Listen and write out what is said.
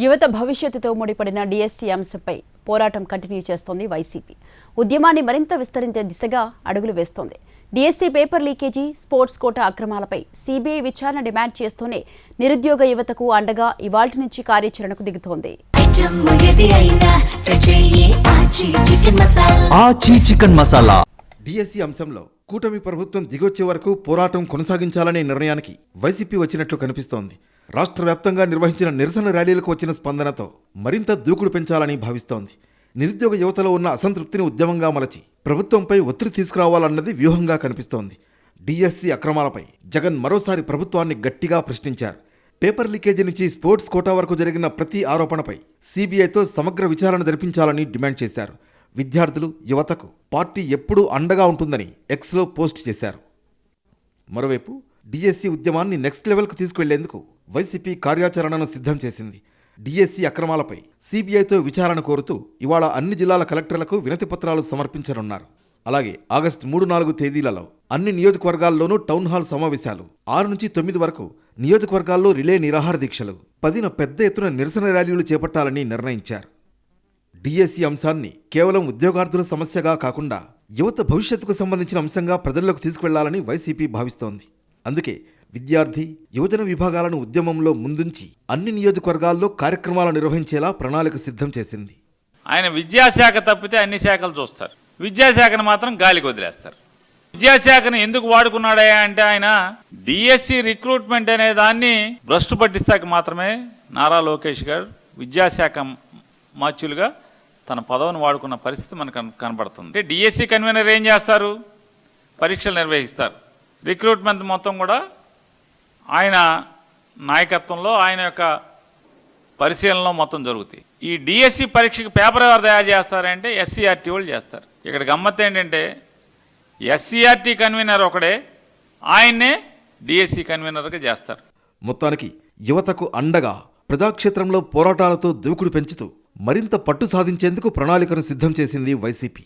యువత భవిష్యత్తుతో ముడిపడిన డిఎస్సి అంశంపై పోరాటం కంటిన్యూ చేస్తోంది వైసీపీ. ఉద్యమాన్ని మరింత విస్తరించే దిశగా అడుగులు వేస్తోంది. DSC paper leakage, sports quota అక్రమాలపై సీబీఐ విచారణ డిమాండ్ చేస్తూనే నిరుద్యోగ యువతకు అండగా ఇవాల్టి నుంచి కార్యాచరణకు దిగుతోంది. డిఎస్సి అంశంలో కూటమి ప్రభుత్వం దిగొచ్చే వరకు పోరాటం కొనసాగించాలనే నిర్ణయానికి వైసీపీ వచ్చినట్లు కనిపిస్తోంది. రాష్ట్ర వ్యాప్తంగా నిర్వహించిన నిరసన ర్యాలీలకు వచ్చిన స్పందనతో మరింత దూకుడు పెంచాలని భావిస్తోంది. నిరుద్యోగ యువతలో ఉన్న అసంతృప్తిని ఉద్యమంగా మలచి ప్రభుత్వంపై ఒత్తిడి తీసుకురావాలన్నది వ్యూహంగా కనిపిస్తోంది. డిఎస్సి అక్రమాలపై జగన్ మరోసారి ప్రభుత్వాన్ని గట్టిగా ప్రశ్నించారు. పేపర్ లీకేజీ నుంచి స్పోర్ట్స్ కోటా వరకు జరిగిన ప్రతి ఆరోపణపై సీబీఐతో సమగ్ర విచారణ జరిపించాలని డిమాండ్ చేశారు. విద్యార్థులు, యువతకు పార్టీ ఎప్పుడూ అండగా ఉంటుందని ఎక్స్లో పోస్ట్ చేశారు. మరోవైపు డిఎస్సి ఉద్యమాన్ని నెక్స్ట్ లెవెల్కు తీసుకువెళ్లేందుకు వైసీపీ కార్యాచరణను సిద్ధం చేసింది. డిఎస్సి అక్రమాలపై సీబీఐతో విచారణ కోరుతూ ఇవాళ అన్ని జిల్లాల కలెక్టర్లకు వినతి పత్రాలు సమర్పించనున్నారు. అలాగే ఆగస్టు 3-4 తేదీలలో అన్ని నియోజకవర్గాల్లోనూ టౌన్ హాల్ సమావేశాలు, 6 నుంచి 9 వరకు నియోజకవర్గాల్లో రిలే నిరాహార దీక్షలు, 10న పెద్ద ఎత్తున నిరసన ర్యాలీలు చేపట్టాలని నిర్ణయించారు. డిఎస్సి అంశాన్ని కేవలం ఉద్యోగార్థుల సమస్యగా కాకుండా యువత భవిష్యత్తుకు సంబంధించిన అంశంగా ప్రజల్లోకి తీసుకువెళ్లాలని వైసీపీ భావిస్తోంది. అందుకే విద్యార్థి, యువజన విభాగాలను ఉద్యమంలో ముందుంచి అన్ని నియోజకవర్గాల్లో కార్యక్రమాలు నిర్వహించేలా ప్రణాళిక సిద్ధం చేసింది. ఆయన విద్యాశాఖ తప్పితే అన్ని శాఖలు చూస్తారు, విద్యాశాఖను మాత్రం గాలికి వదిలేస్తారు. విద్యాశాఖను ఎందుకు వాడుకున్నాడా అంటే ఆయన డిఎస్సి రిక్రూట్మెంట్ అనే దాన్ని భ్రష్టు పట్టిస్తాక మాత్రమే నారా లోకేష్ గారు విద్యాశాఖ మాచ్యులుగా తన పదవిని వాడుకున్న పరిస్థితి మనకు కనబడుతుంది. అంటే డిఎస్సి కన్వీనర్ ఏం చేస్తారు? పరీక్షలు నిర్వహిస్తారు. రిక్రూట్మెంట్ మొత్తం కూడా ఆయన నాయకత్వంలో, ఆయన యొక్క పరిశీలనలో మొత్తం జరుగుతాయి. ఈ డిఎస్సి పరీక్షకి పేపర్ ఎవరు తయారు చేస్తారంటే ఎస్సీఆర్టీ వాళ్ళు చేస్తారు. ఇక్కడ గమ్మత్తు ఏంటంటే ఎస్సీఆర్టీ కన్వీనర్ ఒకడే, ఆయన్నే డిఎస్సి కన్వీనర్గా చేస్తారు. మొత్తానికి యువతకు అండగా ప్రజాక్షేత్రంలో పోరాటాలతో దూకుడు పెంచుతూ మరింత పట్టు సాధించేందుకు ప్రణాళికను సిద్ధం చేసింది వైసీపీ.